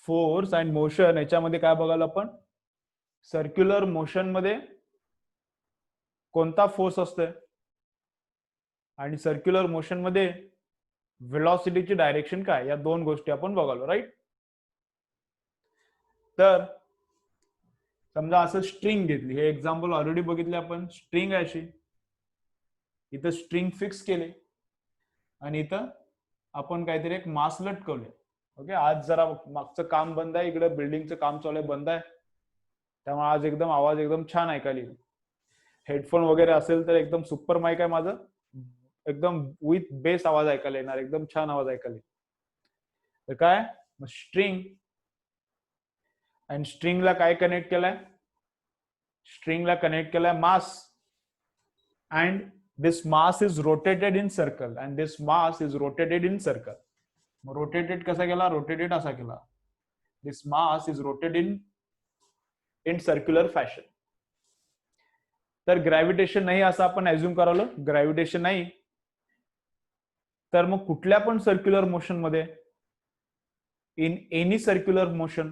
Force and motion याच्यामध्ये काय बघायला आपण, सर्क्युलर मोशन मध्ये कोणता फोर्स असतोय आणि सर्क्युलर मोशन मध्ये व्हेलॉसिटीची डायरेक्शन काय, या दोन गोष्टी आपण बघालो. राईट. तर समजा असं स्ट्रिंग घेतली, हे एक्झाम्पल ऑलरेडी बघितले आपण. स्ट्रिंग आहे अशी, इथं स्ट्रिंग फिक्स केले आणि इथं आपण काहीतरी एक मास लटकवले. ओके. आज जरा मागचं काम बंद आहे, इकडे बिल्डिंगचं काम चालू आहे, बंद आहे, त्यामुळे आज एकदम आवाज एकदम छान ऐकायला येईल. हेडफोन वगैरे असेल तर एकदम सुपर माईक आहे माझं, एकदम विथ बेस आवाज ऐकायला येणार, एकदम छान आवाज ऐकायला येईल. तर काय स्ट्रिंग, आणि स्ट्रिंगला काय कनेक्ट केलंय, स्ट्रिंगला कनेक्ट केलाय mass, and this mass is rotated in circle, and this mass is rotated in circle. Rotated कसा केला, रोटेटेड असा केला, this mass is rotated in circular fashion. तर ग्रॅव्हिटेशन नाही असं आपण ऍझ्युम करावलं, ग्रॅव्हिटेशन नाही, तर मग कुठल्या पण सर्क्युलर मोशन मध्ये, in any circular motion,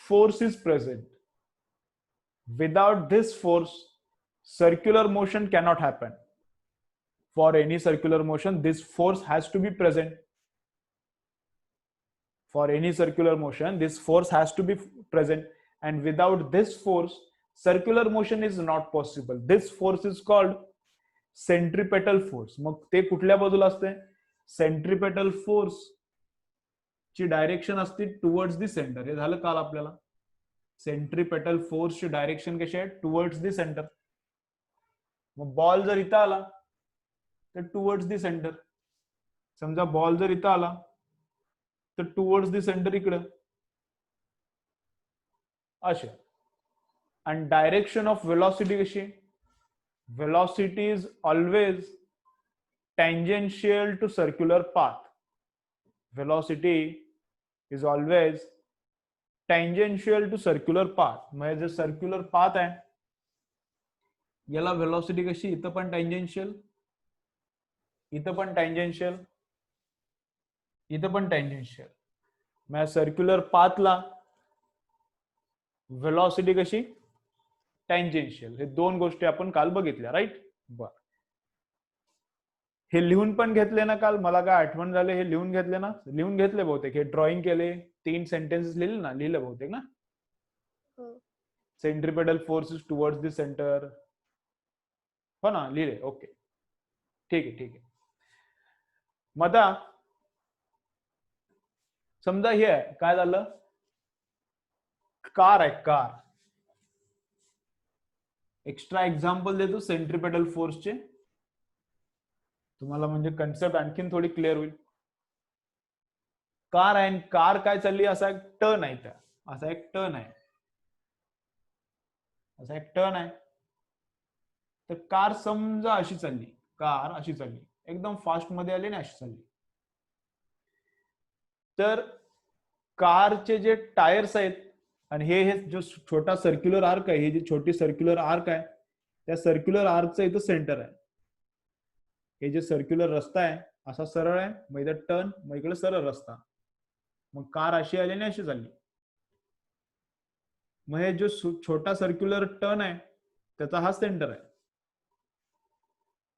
force is present. Without this force, circular motion cannot happen. For any circular motion, this force has to be present. For any circular motion, this force has to be present. And without this force, circular motion is not possible. This force is called centripetal force. मग ते कुठल्या बाजूला असते, centripetal force ची direction असते towards the centre. हे झालं काल आपल्याला. सेंट्रिपेटल फोर्सची डायरेक्शन कशी आहे, टुवर्ड्स द सेंटर. मग बॉल जर इथं आला तर टुवर्ड्स द सेंटर. समजा बॉल जर इथं आला तर टुवर्ड्स द सेंटर इकडं असे. आणि डायरेक्शन ऑफ व्हेलॉसिटी कशी, velocity is always tangential to circular path. Velocity is always tangential to circular path. म्हणजे जे सर्क्युलर पाथ आहे याला व्हेलॉसिटी कशी, इथं पण टँजेन्शियल, इथं पण टँजेन्शियल, इथं पण टँजेन्शियल. म्हणजे सर्क्युलर पाथला व्हेलॉसिटी कशी, टँजेन्शियल. हे दोन गोष्टी आपण काल बघितल्या. राईट. बर, हे लिहून पण घेतले ना काल, मला काय आठवण झाले, हे लिहून घेतले ना, लिहून घेतले बहुतेक, हे ड्रॉइंग केले, 3 सेंटेन्सेस लिहिले ना, लिहिले बहुतेक ना. Centripetal force is towards the centre, हो ना, लिहिले. ओके, ठीक आहे, ठीक आहे. मग आता समजा हे आहे, काय झालं, कार आहे, कार. एक्स्ट्रा एक्झाम्पल देतो सेंट्रिपेटल फोर्सचे तुम्हाला, म्हणजे कन्सेप्ट आणखीन थोडी क्लिअर होईल. कार आहे, कार काय चालली, असा एक टर्न आहे, त्या असा एक टर्न आहे, असा एक टर्न आहे. तर कार समजा अशी चालली, कार अशी चालली, एकदम फास्ट मध्ये आली ना, अशी चालली. तर कारचे जे टायर्स आहेत, आणि हे जो छोटा सर्क्युलर आर्क आहे, ही जी छोटी सर्क्युलर आर्क आहे, त्या सर्क्युलर आर्कचं इथं सेंटर आहे. हे जे सर्क्युलर रस्ता आहे असा सरळ आहे, मग इथं टर्न, मग इकडे सरळ रस्ता. मग कार अशी आली आणि अशी चालली. मग हे जो छोटा सर्क्युलर टर्न आहे त्याचा हा सेंटर आहे.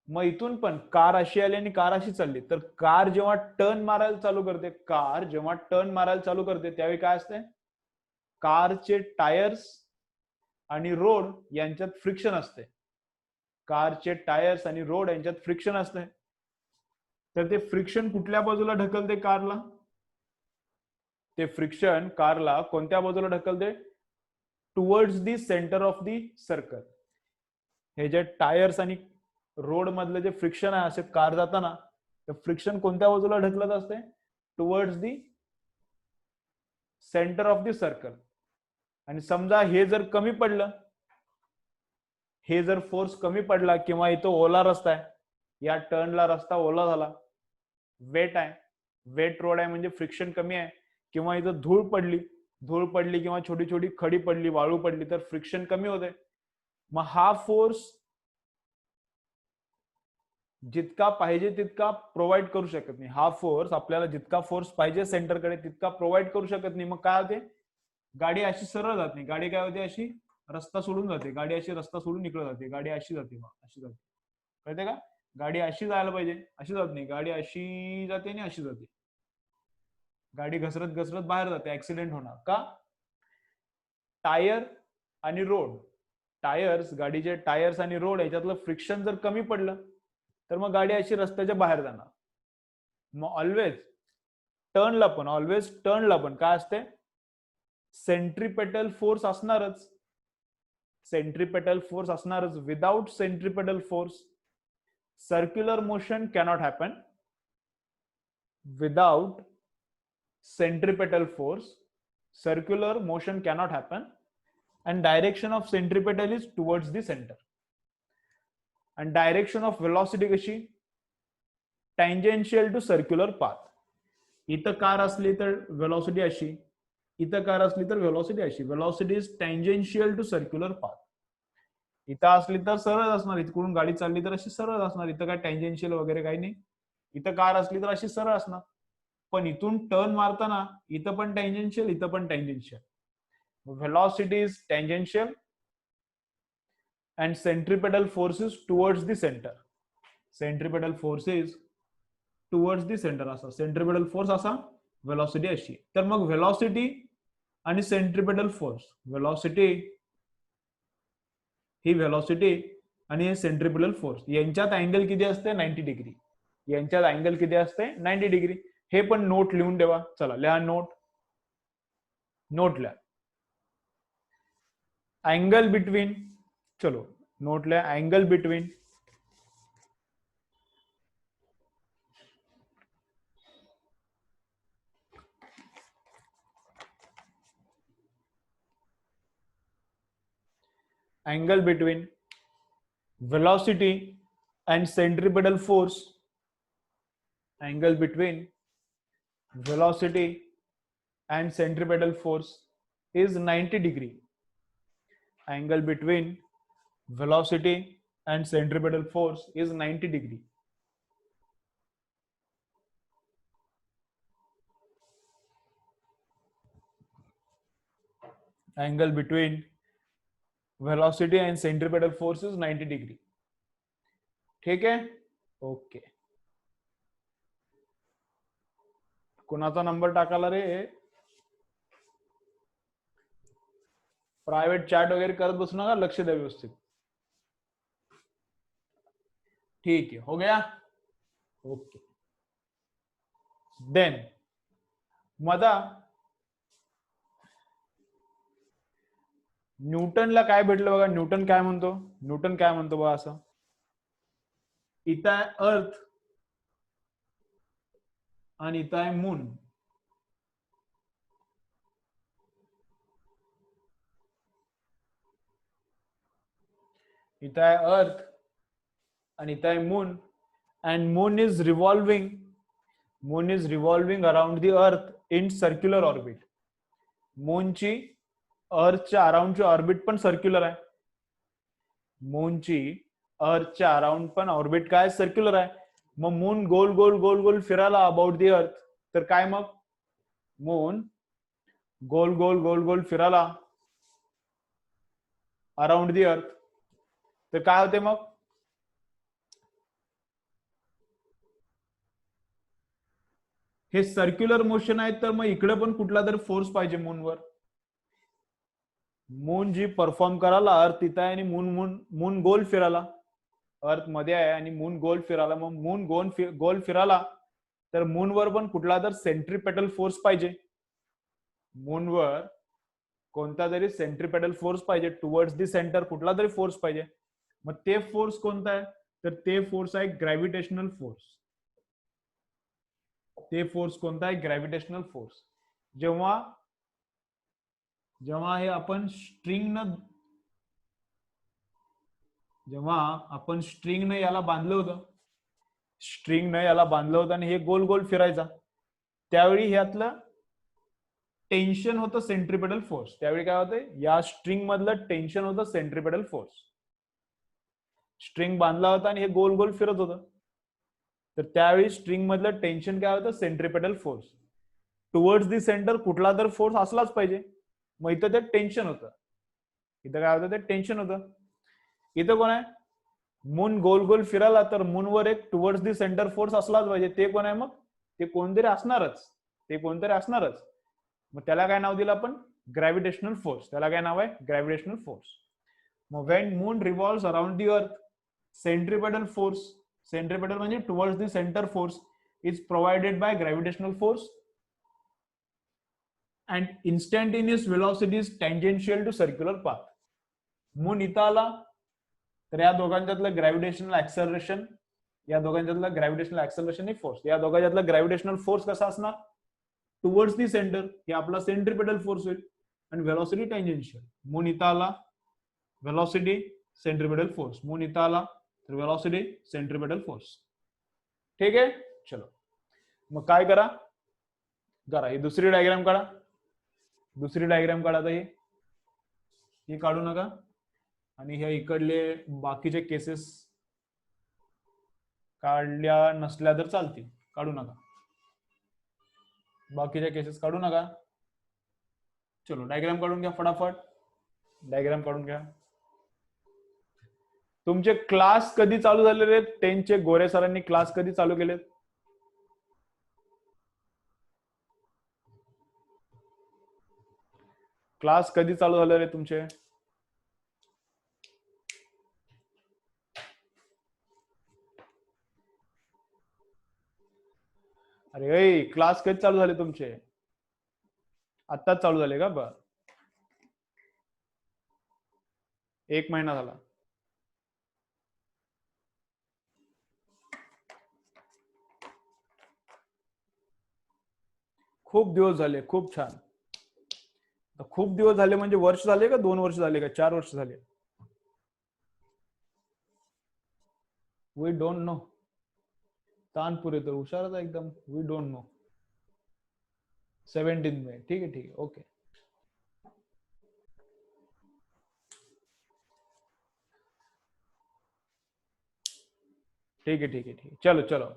मग इथून पण कार अशी आली आणि कार अशी चालली. तर कार जेव्हा टर्न मारायला चालू करते, कार जेव्हा टर्न मारायला चालू करते त्यावेळी काय असते, कारचे टायर्स आणि रोड यांच्यात फ्रिक्शन असते. कारचे टायर्स आणि रोड यांच्यात फ्रिक्शन असते. तर ते फ्रिक्शन कुठल्या बाजूला ढकलते कारला, ते फ्रिक्शन कारला कोणत्या बाजूला ढकलते, towards the centre of the circle. हे जे टायर्स आणि रोड मधलं जे फ्रिक्शन आहे असे कार जाताना, तर फ्रिक्शन कोणत्या बाजूला ढकलत असते, towards the centre of the circle. आणि समजा हे जर कमी पडलं, हे जर फोर्स कमी पडला, किंवा इथं ओला रस्ता आहे, या टर्नला रस्ता ओला झाला, वेट आहे, वेट रोड आहे, म्हणजे फ्रिक्शन कमी आहे, किंवा इथं धूळ पडली किंवा छोटी छोटी खडी पडली, वाळू पडली, तर फ्रिक्शन कमी होते. मग हा फोर्स जितका पाहिजे तितका प्रोव्हाइड करू शकत नाही. हा फोर्स आपल्याला जितका फोर्स पाहिजे सेंटरकडे तितका प्रोव्हाइड करू शकत नाही. मग काय होते, गाडी अशी सरळ जात नाही. गाडी काय होते, अशी रस्ता सोडून जाते. गाडी अशी रस्ता सोडून इकडे जाते. गाडी अशी जाते, अशी जाते. कळते का? गाडी अशी जायला पाहिजे, अशी जात नाही. गाडी अशी जाते आणि अशी जाते. गाडी घसरत घसरत बाहेर जाते, ऍक्सिडेंट होणार. का? टायर आणि रोड, टायर्स, गाडीचे टायर्स आणि रोड याच्यातलं फ्रिक्शन जर कमी पडलं तर मग गाडी अशी रस्त्याच्या बाहेर जाणार. मग ऑलवेज टर्नला पण काय असते, सेंट्रीपेटल फोर्स असणारच. सेंट्रीपेटल फोर्स असणारच. Without centripetal force circular motion cannot happen. Without centripetal force circular motion cannot happen, and direction of centripetal is towards the center. And direction of velocity कशी, tangential to circular path. इथं car असली तर velocity अशी, इथं car असली तर velocity अशी. velocity is tangential to circular path. इथं असली तर सरळ असणार, इथून गाडी चालली तर अशी सरळ असणार. इथं काय टँजेन्शियल वगैरे काही नाही. इथं कार असली तर अशी सरळ असणार. पण इथून टर्न मारताना इथं पण टँजेन्शियल, इथं पण tangential. Velocity is tangential and centripetal force is towards the centre. Centripetal force is towards the centre असा. सेंट्रिपेटल फोर्स असा, व्हेलॉसिटी अशी. तर मग व्हेलॉसिटी आणि सेंट्रिपेटल फोर्स, ही व्हेलॉसिटी आणि सेंट्रिपेटल फोर्स यांच्यात अँगल किती असते, 90 डिग्री. यांच्यात अँगल किती असते, 90 डिग्री. हे पण नोट लिहून ठेवा. चला लिहा नोट लिहा. अँगल बिटवीन, चलो नोट लिहा. Angle between velocity and centripetal force. Angle between velocity and centripetal force is 90 degree. Angle between velocity and centripetal force is 90 degree. Angle between velocity and centripetal force is 90 degree. ठीक है, okay. कुणाचा number टाकाला रे? Private chat वगैरे करत बसू नका, लक्ष द्या व्यवस्थित. ठीक है, हो गया, ओके. देन मदा न्यूटनला काय भेटलं बघा. न्यूटन काय म्हणतो बघा असं, इथं आहे अर्थ आणि इथं आहे मून. इथं आहे अर्थ आणि इथं आहे moon. And moon is revolving around the earth in circular orbit. मूनची अर्थच्या अराउंडची ऑर्बिट पण सर्क्युलर आहे. मूनची अर्थच्या अराउंड पण ऑर्बिट काय सर्क्युलर आहे. मग मून गोल गोल गोल गोल फिरायला अबाउट दी अर्थ. तर काय मग, मून गोल गोल गोल गोल फिरायला अराउंड दी अर्थ. तर काय होते मग, हे सर्क्युलर मोशन आहे. तर मग इकडे पण कुठला तरी फोर्स पाहिजे मूनवर. मून जी परफॉर्म करायला अर्थ इथं आहे आणि मून गोल फिरायला. अर्थ मध्ये आहे आणि मून गोल फिरायला. मग मून गोल फिरायला तर मूनवर पण कुठला तर सेंट्रिपेटल फोर्स पाहिजे. मूनवर कोणता तरी सेंट्रिपेटल फोर्स पाहिजे. टुवर्ड्स दी सेंटर कुठला तरी फोर्स पाहिजे. मग ते फोर्स कोणता आहे, तर ते फोर्स आहे ग्रॅव्हिटेशनल फोर्स. ते फोर्स कोणता आहे, ग्रॅव्हिटेशनल फोर्स. जेव्हा हे आपण स्ट्रिंगनं याला बांधलं होतं, आणि हे गोल गोल फिरायचा, त्यावेळी ह्यातलं टेन्शन होतं सेंट्रिपेटल फोर्स. त्यावेळी काय होतं, या स्ट्रिंग मधलं टेन्शन होतं सेंट्रिपेटल फोर्स. स्ट्रिंग बांधला होता आणि हे गोल गोल फिरत होतं. तर त्यावेळी स्ट्रिंग मधलं टेन्शन काय होतं, centripetal force. Towards the centre कुठला तर फोर्स असलाच पाहिजे, मग इथं ते टेन्शन होतं. इथं काय होतं, ते टेन्शन होतं. इथं कोण आहे, मून गोल गोल फिरायला, तर मूनवर एक टुवर्ड्स दी सेंटर फोर्स असलाच पाहिजे. ते कोण आहे मग, ते कोणतरी असणारच, ते कोणतरी असणारच. मग त्याला काय नाव दिलं आपण, ग्रॅव्हिटेशनल फोर्स. त्याला काय नाव आहे, ग्रॅव्हिटेशनल फोर्स. मग when moon revolves around the earth, centripetal force, centripetal म्हणजे towards the centre force, is provided by gravitational force and instantaneous velocity is tangential to circular path. Moon इथं आला तर या दोघांच्यातलं ग्रॅव्हिटेशनल ऍक्सलरेशन, या दोघांच्यातलं gravitational acceleration ही force, या दोघांच्यातलं ग्रॅव्हिटेशनल फोर्स कसा असणार, टुवर्ड्स दी सेंटर, हे आपला सेंट्रिपेटल फोर्स होईल, आणि व्हेलॉसिटी टँजेन्शियल. मून इथं आला, व्हेलॉसिटी सेंट्रिपेटल फोर्स. मून इथं आला तर व्हेलॉसिटी सेंट्रिपेटल फोर्स. ठीक आहे, चलो मग काय करा, ही दुसरी डायग्राम काढा. दुसरी डायग्राम काढा, ही काढू नका, आणि ह्या इकडले बाकीचे केसेस काढल्या नसल्या तर चालतील, काढू नका, बाकीच्या केसेस काढू नका. चलो डायग्राम काढून घ्या फटाफट, डायग्राम काढून घ्या. तुमचे क्लास कधी चालू झालेले आहेत, 10 चे गोरे सरांनी क्लास कधी चालू केलेत, क्लास कधी चालू झालेले तुमचे, अरे क्लास कधी चालू झाले तुमचे, आत्ताच चालू झाले का, बर 1 महिना झाला. खूप दिवस झाले, खूप छान. खूप दिवस झाले म्हणजे वर्ष झाले का, 2 वर्ष झाले का, 4 वर्ष झाले, वी डोंट नो. तानपुरे तर हुशारच आहे एकदम, वी डोंट नो. 17 में, ठीक है ठीक है, ओके. ठीक है ठीक है ठीक है, चलो चलो.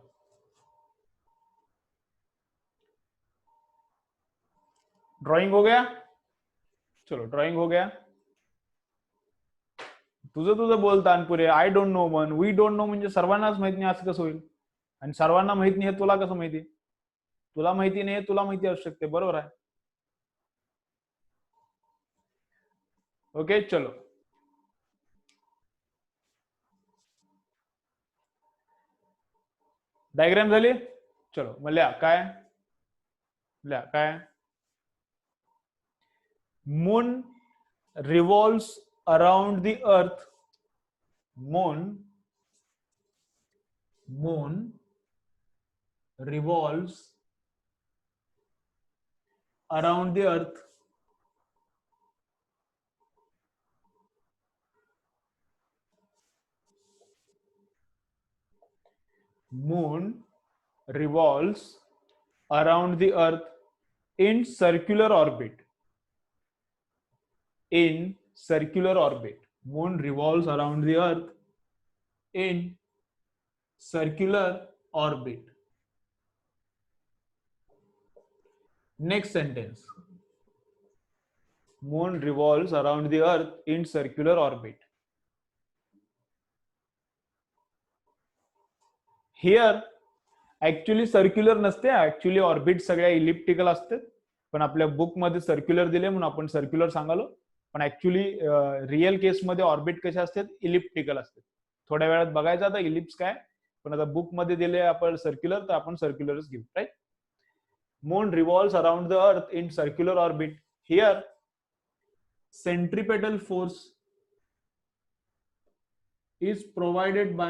ड्राइंग हो गया, चलो ड्राइंग हो गया. तुझं तुझं बोल तानपुरे, आय डोंट नो मन, वी डोंट नो म्हणजे सर्वांनाच माहित नाही असं कसं होईल, आणि सर्वांना माहित नाही हे तुला कसं माहिती, तुला माहिती नाही तुला माहिती असू शकते, बरोबर आहे. ओके चलो, डायग्राम झाली, चलो मग लिहा काय, लिहा काय, moon revolves around the earth, moon revolves around the earth moon revolves around the earth in circular orbit, in circular orbit. Moon revolves around the earth in circular orbit. Next sentence, moon revolves around the earth in circular orbit. Here actually circular नसते, actually orbit सगळ्या elliptical असते, पण आपल्या book मध्ये circular दिले म्हणून आपण circular सांगालो, पण ऍक्च्युली रिअल केसमध्ये ऑर्बिट कसे असतात, इलिप्टिकल असते. थोड्या वेळात बघायचं आता इलिप्स काय, पण आता बुक मध्ये दिले आपण सर्क्युलर, तर आपण सर्क्युलरच घेऊ, right. Moon revolves around the earth in circular orbit. Here centripetal force is provided by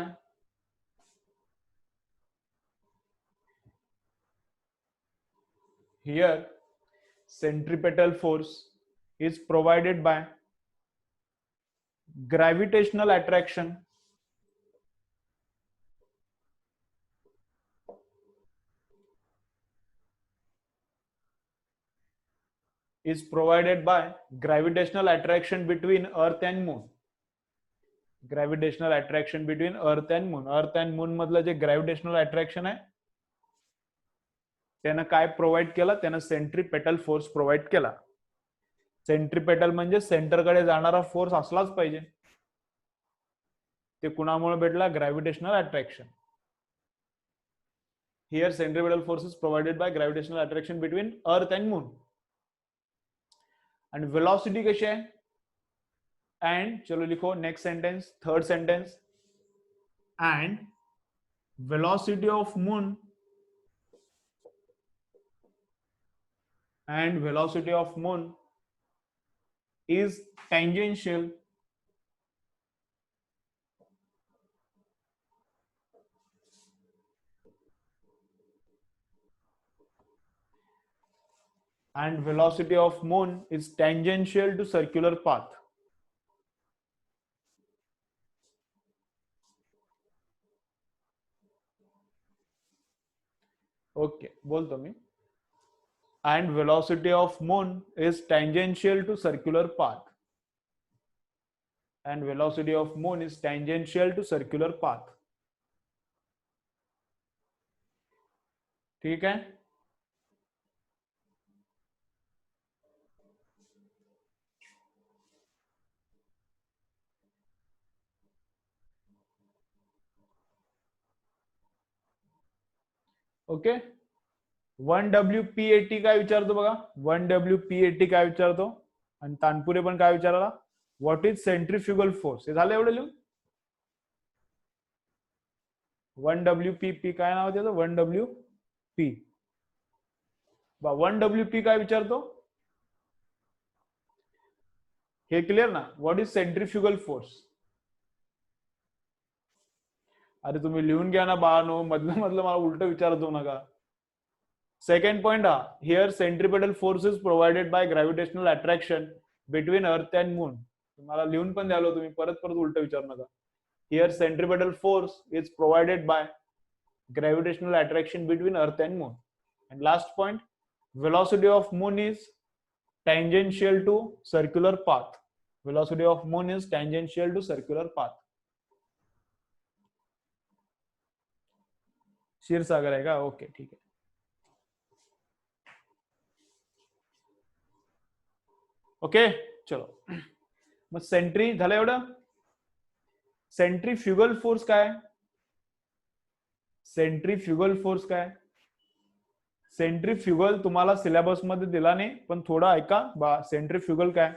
gravitational attraction between earth and moon. Gravitational attraction between earth and moon. अर्थ अँड मून मधलं जे ग्रॅव्हिटेशनल अट्रॅक्शन आहे त्यानं काय provide केलं, त्यानं centripetal force provide केला. Centripetal म्हणजे सेंटरकडे जाणारा फोर्स असलाच पाहिजे. ते कुणामुळे भेटला, gravitational attraction. Here centripetal force is provided by gravitational attraction between earth and moon. आणि वेलोसिटी कशी आहे, एंड चलो लिखो next sentence, third sentence, end velocity of moon is tangential to circular path. Okay, बोलतो मी. And velocity of moon is tangential to circular path. And velocity of moon is tangential to circular path. ठीक है. Okay. 1WP80 काय विचारतो बघा. 1WP80 काय विचारतो, आणि तानपुरे पण काय विचारला, व्हॉट इज सेंट्रीफ्युगल फोर्स. हे झालं एवढं लिहून. 1WPP काय नाव त्याचं, 1WP. 1WP काय विचारतो, हे क्लिअर ना. What is centrifugal force. अरे तुम्ही लिहून घ्या ना बाळांनो, मधलं मला उलट विचारतो नका. सेकंड पॉइंट हा, here centripetal force is provided by gravitational attraction between earth and moon. तुम्हाला लिहून पण द्यालो, तुम्ही परत उलट विचारू नका. Here centripetal force is provided by gravitational attraction between earth and moon. And last point, velocity of moon is tangential to circular path. Velocity of moon is tangential to circular path. Kshirsagar आहे का, okay ठीक आहे. Okay चलो, मग Sentry झालं एवढं. Centrifugal force काय, centrifugal force काय. सेंट्रीफ्युगल तुम्हाला सिलेबस मध्ये दिला नाही, पण थोडं ऐका बा. सेंट्रीफ्युगल काय,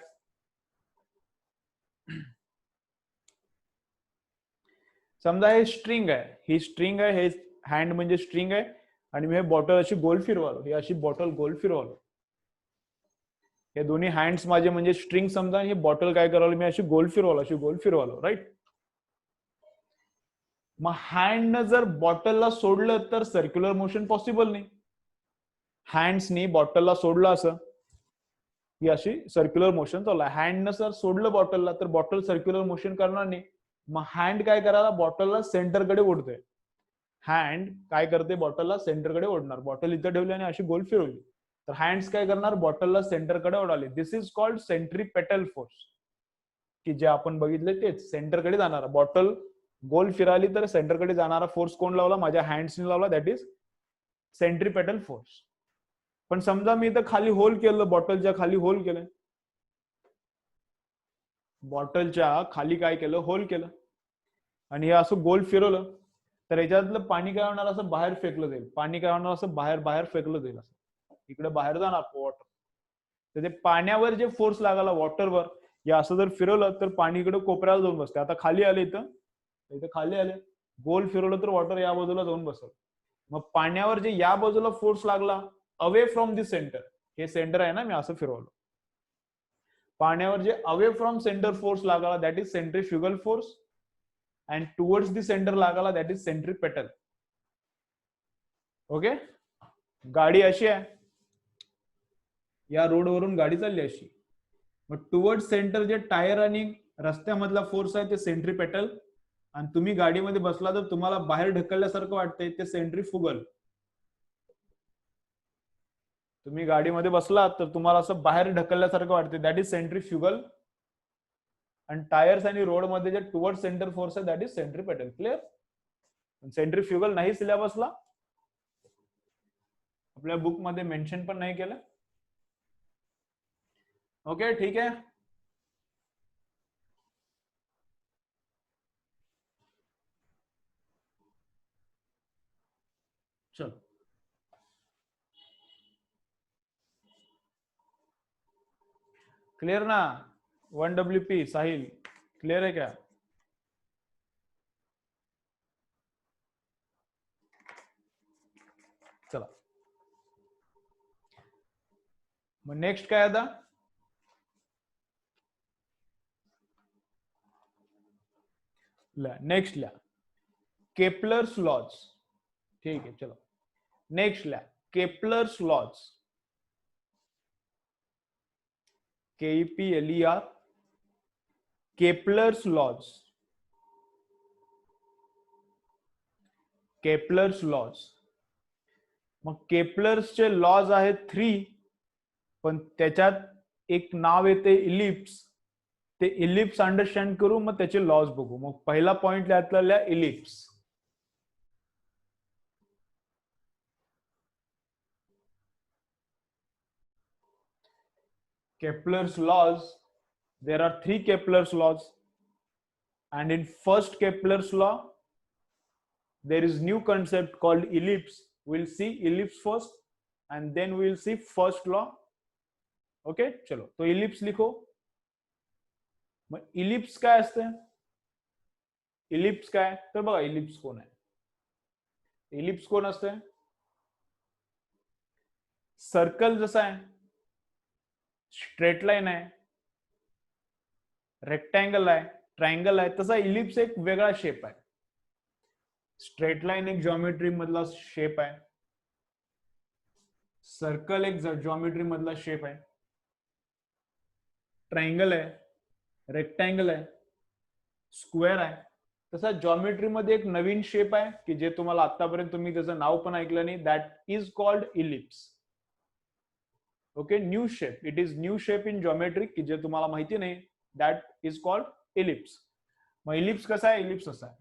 समजा हे स्ट्रिंग आहे, ही स्ट्रिंग आहे, हे हँड म्हणजे स्ट्रिंग आहे, आणि मी हे बॉटल अशी गोल फिरवालो, ही अशी बॉटल गोल फिरवालो. हे दोन्ही हँड्स माझे म्हणजे स्ट्रिंग समजा, हे बॉटल काय करावं, मी अशी गोल फिरवालो, राईट. मग हँडनं जर बॉटलला सोडलं तर सर्क्युलर मोशन पॉसिबल नाही. हँड्सनी बॉटलला सोडलं असं, ही अशी सर्क्युलर मोशन चालू आहे. हँडनं जर सोडलं बॉटलला तर बॉटल सर्क्युलर मोशन करणार नाही. मग हँड काय करायला, बॉटलला सेंटरकडे ओढतोय. हँड काय करते, बॉटलला सेंटरकडे ओढणार. बॉटल इथं ठेवली आणि अशी गोल फिरवली तर हँड्स काय करणार, बॉटलला सेंटरकडे ओढाले. दिस इज कॉल्ड सेंट्रीपेटल फोर्स, की जे आपण बघितले तेच, सेंटरकडे जाणारा. बॉटल गोल फिराली तर सेंटरकडे जाणारा फोर्स कोण लावला, माझ्या हँड्सने लावला, दॅट इज सेंट्रीपेटल फोर्स. पण समजा मी इथं खाली होल केलं, बॉटलच्या खाली होल केलं, बॉटलच्या खाली काय केलं, होल केलं, आणि हे असं गोल फिरवलं तर याच्यातलं पाणी काय होणार, असं बाहेर फेकलं जाईल. पाणी काय होणार, असं बाहेर फेकलं जाईल, असं इकडे बाहेर जाणार वॉटर. तर ते पाण्यावर जे फोर्स लागला वॉटरवर, या असं जर फिरवलं तर पाणी इकडे कोपऱ्याला जाऊन बसते. आता खाली आले, इथं खाली आले, गोल फिरवलं तर वॉटर या बाजूला जाऊन बसल. मग पाण्यावर जे या बाजूला फोर्स लागला अवे फ्रॉम दी सेंटर, हे सेंटर आहे ना, मी असं फिरवलं, पाण्यावर जे अवे फ्रॉम सेंटर फोर्स लागला that is centrifugal force, and towards the centre लागला दॅट इज सेंट्रीपेटल. ओके. गाडी अशी आहे, या रोडवरून गाडी चालली अशी, मग टुवर्ड सेंटर जे टायर आणि रस्त्यामधला फोर्स आहे ते सेंट्रीपेटल, आणि तुम्ही गाडीमध्ये बसला तर तुम्हाला बाहेर ढकलल्यासारखं वाटतंय ते सेंट्रीफ्युगल. तुम्ही गाडीमध्ये बसलात तर तुम्हाला असं बाहेर ढकलल्यासारखं वाटते, दॅट इज सेंट्रीफ्युगल आणि टायर्स आणि रोड मध्ये जे टुवर्ड सेंटर फोर्स आहे that is centripetal. Clear. Centrifugal नाही सिलेबसला, आपल्या बुक मध्ये मेन्शन पण नाही केलं. ओके ठीक आहे. चलो क्लियर ना. 1 WP साहिल क्लियर है क्या? चला मग नेक्स्ट काय आता? नेक्स्ट ल्या केपलर्स लॉज. ठीक है चलो नेक्स्ट ल्या Kepler's laws. KEPLER Kepler's laws. Kepler's laws. मग केपलर्सचे लॉज आहेत 3, पण त्याच्यात एक नाव येते इलिप्स. ते इलिप्स अंडरस्टँड करू, मग त्याचे लॉज बघू. मग पहिला पॉइंट लिहायला ellipse. Kepler's laws, there are 3 Kepler's laws, and in first Kepler's law there is new concept called ellipse. We'll see ellipse first and then we'll see first law. Okay, चलो तो ellipse लिखो. मग ellipse काय असते? ellipse काय तर बघा ellipse कोण आहे. ellipse कोण असते? सर्कल जसा आहे, स्ट्रेट लाईन आहे, रेक्टँगल आहे, ट्रायंगल आहे, तसा इलिप्स एक वेगळा शेप आहे. स्ट्रेट लाईन एक जॉमेट्री मधला शेप आहे, सर्कल एक जॉमेट्री मधला शेप आहे, ट्रायंगल आहे, रेक्टँगल आहे, स्क्वेअर आहे. तसा जॉमेट्री मध्ये एक नवीन शेप आहे की जे तुम्हाला आतापर्यंत तुम्ही त्याचं नाव पण ऐकलं नाही, that is called ellipse. Okay, new shape. It is new shape in geometry की जे तुम्हाला माहिती नाही, दॅट इज कॉल्ड इलिप्स. मग इलिप्स कसा आहे? इलिप्स असा आहे.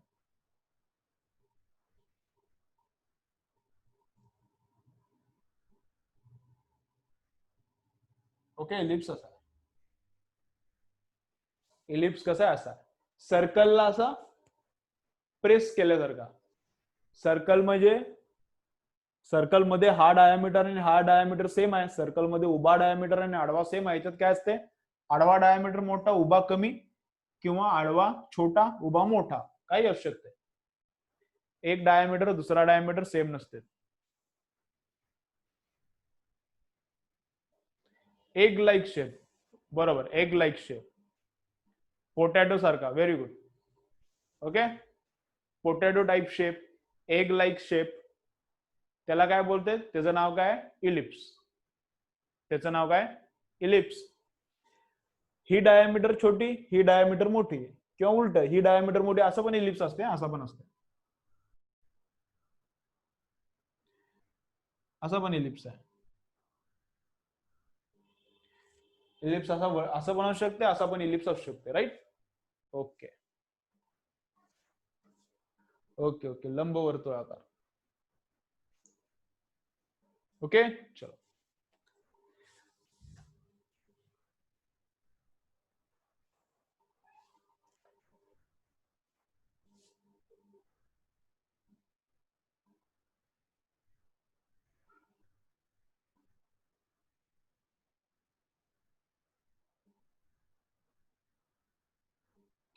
ओके, इलिप्स असा आहे. इलिप्स कसा आहे? असा सर्कलला असा प्रेस केल्यासारखा. सर्कल म्हणजे सर्कल मध्ये हा डायमीटर आणि हा डायमीटर सेम आहे. सर्कल मध्ये उभा डायमीटर आणि आडवा सेम आहे. याच्यात काय असते? आडवा डायमीटर मोठा, उभा कमी, किंवा आडवा छोटा, उभा मोठा, काही असू शकते. एक डायमीटर दुसरा डायमीटर सेम नसते. एग लाईक शेप, बरोबर, एग लाईक शेप, पोटॅटो सारखा. Very good. Okay, potato type shape, egg like shape, त्याला काय बोलते? त्याचं नाव काय? इलिप्स. त्याचं नाव काय? इलिप्स. ही डायमीटर छोटी, ही डायमीटर मोठी, किंवा उलट ही डायमीटर मोठी, असं पण इलिप्स असते, असं पण असते, असं पण इलिप्स आहे. इलिप्स असं पण असू शकते, असं पण इलिप्स असू शकते. राईट. ओके ओके ओके, लंबवर्तुळाकार. ओके चलो.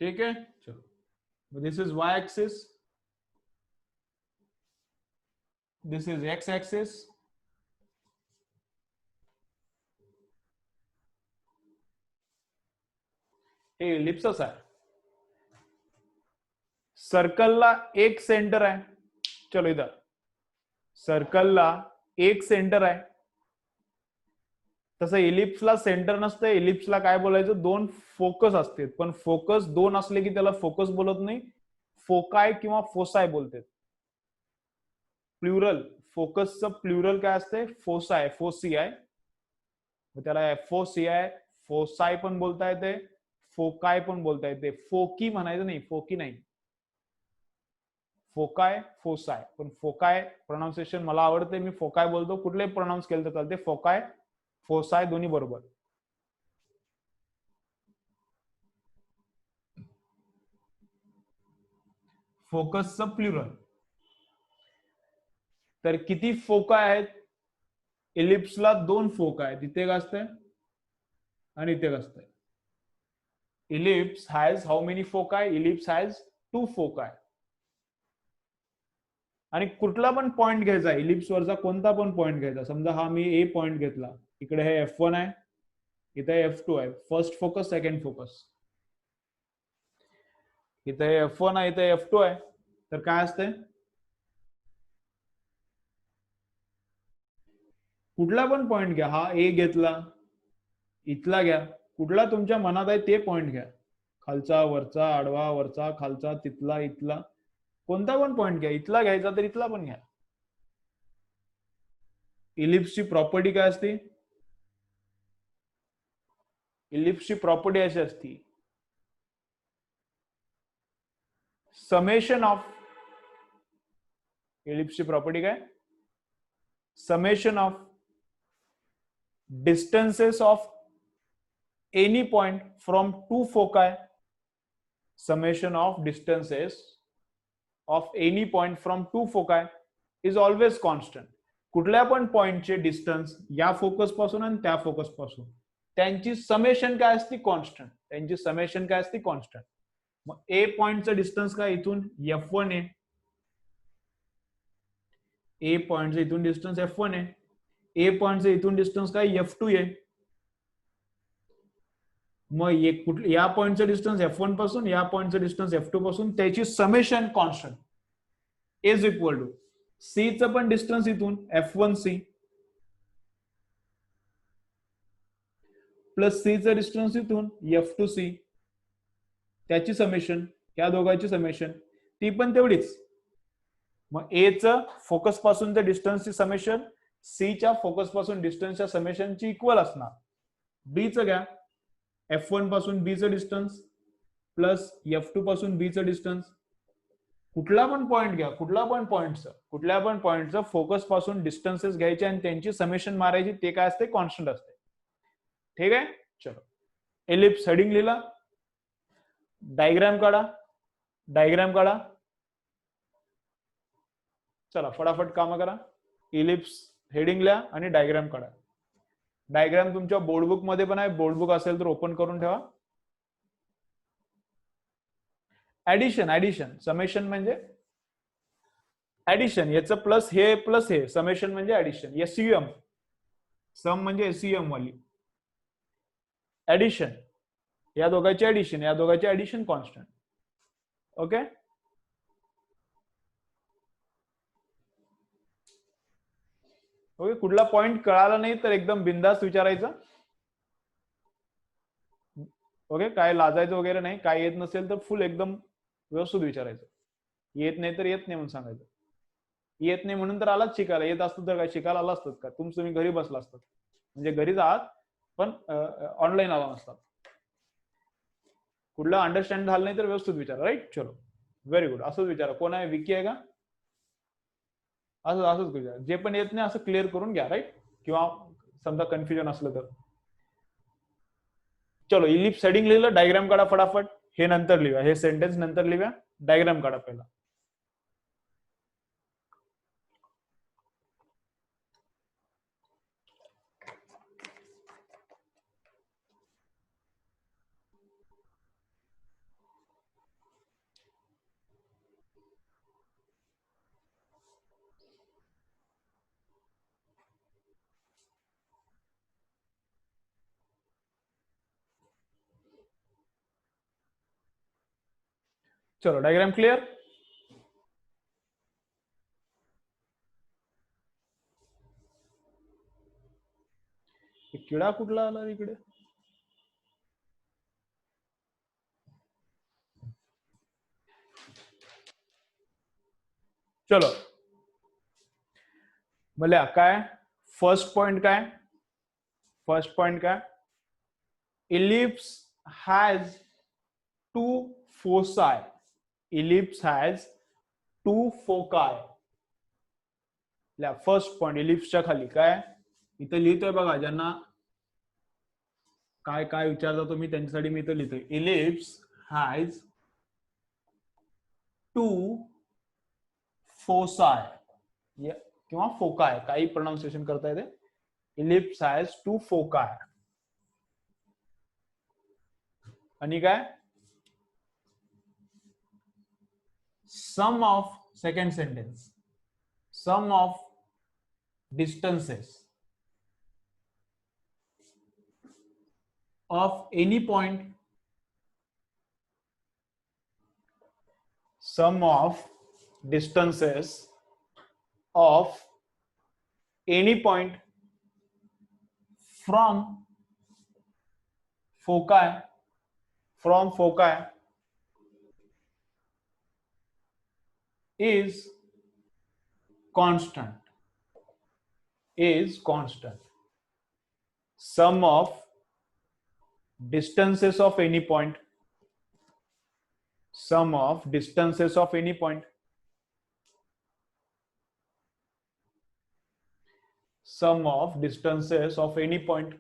ठीक है चलो. This is y axis, this is x axis. हे इलिप्सच आहे. सर्कलला एक सेंटर आहे. चलो इधर सर्कलला एक सेंटर आहे. तसं इलिप्सला सेंटर नसतं. इलिप्सला काय बोलायचं? 2 फोकस असते. पण फोकस 2 असले की त्याला फोकस बोलत नाही, फोकाय किंवा फोसाय बोलते. प्लुरल फोकसचं प्लुरल काय असते? फोसाय, फोसी आहे. त्याला फोसीआय, फोसाय पण बोलता येते, फोकाय पण बोलता येते, फोकी म्हणायचं नाही, फोकी नाही, फोकाय फोसाय, पण फोकाय प्रोनाउन्सिएशन मला आवडते, मी फोकाय बोलतो, कुठलेही प्रोनाउन्स केलं तर चालते, फोकाय फोसाय दोन्ही बरोबर. फोकसचं प्लुरल. तर किती फोकाय आहेत? इलिप्सला 2 फोकाय आहेत, इथे एक असते आणि इथे एक असते. Ellipse has how many foci? Ellipse has 2 foci. आणि कुठला पण पॉइंट घ्यायचा, इलिप्स वरचा कोणता पण पॉइंट घ्यायचा, समजा हा मी ए पॉइंट घेतला, इकडे हे F1 आहे, इथे F2 आहे, फर्स्ट फोकस सेकंड फोकस, इथे F1 आहे, इथे F2 आहे, तर काय असते? कुठला पण पॉइंट घ्या, हा ए घेतला, इथला घ्या, कुठला तुमच्या मनात आहे ते पॉइंट घ्या, खालचा वरचा, आडवा वरचा खालचा, तिथला इथला, कोणता पण पॉइंट घ्या, इथला घ्यायचा तर इथला पण घ्या. इलिप्सची प्रॉपर्टी काय असते? इलिप्सची प्रॉपर्टी अशी असती, समेशन ऑफ, इलिप्सची प्रॉपर्टी काय? Summation of distances of any point from 2 foci, summation of distances of any point from 2 foci is always constant. कुठल्या पण पॉइंटचे डिस्टन्स या फोकस पासून आणि त्या फोकस पासून त्यांची समेशन काय असते? कॉन्स्टंट. त्यांची समेशन काय असते? कॉन्स्टंट. मग ए पॉइंटचं डिस्टन्स काय? इथून F1 आहे, ए पॉइंटचं इथून डिस्टन्स F1 आहे, ए पॉइंटचं इथून डिस्टन्स काय? F2 आहे. मग या पॉइंटचं डिस्टन्स F1 पासून, या पॉइंटचं डिस्टन्स F2 पासून, त्याची summation constant is equal to C चं पण डिस्टन्स इथून F1C प्लस सी चं डिस्टन्स इथून F2C, त्याची समेशन, या दोघांची समेशन ती पण तेवढीच. मग ए चं फोकस पासूनच्या डिस्टन्सची समेशन सी च्या फोकस पासून डिस्टन्सच्या समेशनची इक्वल असणार. बी चं घ्या, F1 पासून बी चं डिस्टन्स प्लस F2 पासून बी चं डिस्टन्स, कुठला पण पॉइंट घ्या, कुठल्या पण पॉइंटचं फोकस पासून डिस्टन्सेस घ्यायचे आणि त्यांची समेशन मारायची, ते काय असते? कॉन्स्टंट असते. ठीक आहे, चलो एलिप्स हेडिंग लिहिला, डायग्राम काढा, डायग्राम काढा, चला फटाफट काम करा. इलिप्स हेडिंग लिहा आणि डायग्राम काढा. डायग्राम तुमच्या बोर्डबुक मध्ये पण आहे, बोर्डबुक असेल तर ओपन करून ठेवा. ऍडिशन, ऍडिशन, समेशन म्हणजे ऍडिशन, याचं प्लस हे समेशन म्हणजे ऍडिशन. एसयूएम, सम म्हणजे एसयूएम वाली ऍडिशन, या दोघांची ऍडिशन, या दोघांची ऍडिशन कॉन्स्टंट. Okay, okay. कुठला पॉइंट कळाला नाही तर एकदम बिंदास विचारायचं. ओके, काय लाजायचं वगैरे नाही, काय येत नसेल तर फुल एकदम व्यवस्थित विचारायचं. येत नाही तर येत नाही म्हणून सांगायचं. येत नाही म्हणून तर आलाच शिकायला, येत असतं तर काय शिकायला आला असतात का? तुम्ही घरी बसला असतात, म्हणजे घरीच आहात पण ऑनलाईन आला नसतात. कुठलं अंडरस्टँड झालं नाही तर व्यवस्थित विचारा. राईट, चलो व्हेरी गुड. असंच विचारा. कोण आहे? विकी आहे का? असंच विचारा. जे पण येत नाही असं क्लिअर करून घ्या. राईट, किंवा समजा कन्फ्युजन असलं तर. चलो इलिप्स हेडिंग लिहिलं, डायग्राम काढा फटाफट. हे नंतर लिहा, हे सेंटेन्स नंतर लिहा, डायग्राम काढा पहिला. चलो डायग्राम क्लिअर. किडा कुठला आला इकडे? चलो मला काय फर्स्ट पॉइंट काय? फर्स्ट पॉइंट काय? Ellipse has 2 foci. Ellipse has 2 foci. First point इलिप्सच्या खाली काय इथं लिहितोय बघा, ज्यांना काय काय विचारतो मी त्यांच्यासाठी मी इथं लिहितोय. इलिप्स हॅज 2 फोसाय किंवा फोकाय, काही प्रोनाउन्सिएशन करता येते. Ellipse has 2 foci. आणि काय sum of second sentence, sum of distances of any point, sum of distances of any point from foci is constant. Sum of distances of any point, sum of distances of any point, sum of distances of any point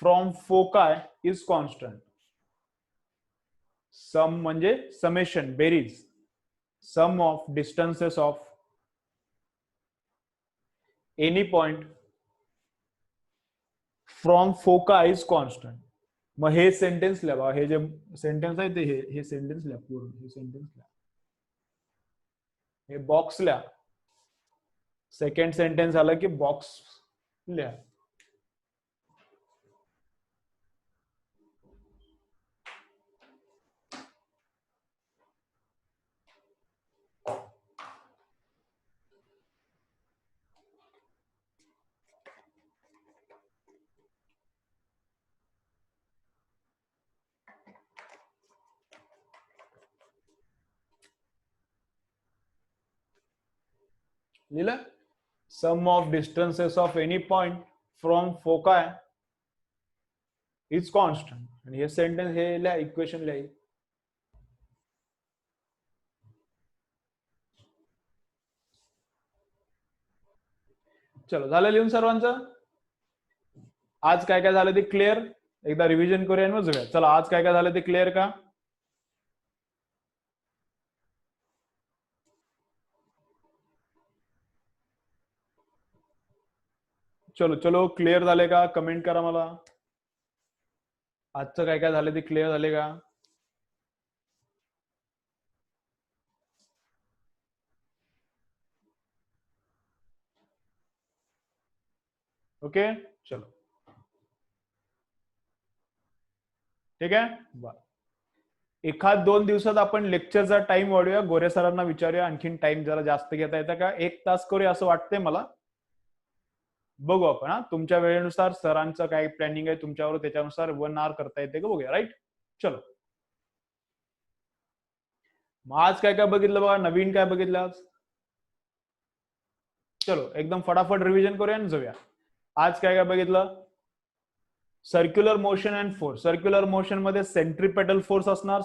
from foci is constant. Sum म्हणजे summation, बेरीज. Sum of distances of any point from foci is constant. मग हे sentence लिहा, हे जे sentence आहे ते हे सेंटेन्स लिहा, पूर्ण हे सेंटेन्स लिहा, हे बॉक्स लिहा. सेकंड सेंटेन्स झालं की बॉक्स लिहा. लिहिलं. Sum of distances of any point from foci is constant. आणि हे सेंटेन्स हे लिहा, इक्वेशन लिहा. चलो झालं लिहून सर्वांचं. आज काय काय झालं ते क्लिअर, एकदा रिव्हिजन करूया आणि मग जाऊया. चला आज काय काय झालं ते क्लिअर का. चलो चलो क्लिअर झाले का, कमेंट करा मला. आजचं काय काय झालं ते क्लिअर झाले का. ओके चलो ठीक आहे. एखाद 2 दिवसात आपण लेक्चरचा टाइम वाढूया, गोरे सरांना विचारूया आणखीन टाइम जरा जास्त घेता येतं का. 1 तास करूया असं वाटतंय मला. बघू आपण. हा तुमच्या वेळेनुसार सरांचं काय प्लॅनिंग आहे तुमच्यावर, त्याच्यानुसार 1 आवर करता येते का बघूया. राईट चलो. मग आज काय काय बघितलं बघा, नवीन काय बघितलं आज. चलो एकदम फटाफट रिव्हिजन करूया आणि जाऊया. आज काय काय बघितलं. Circular motion and force. Circular motion मध्ये सेंट्रिपेटल फोर्स असणार.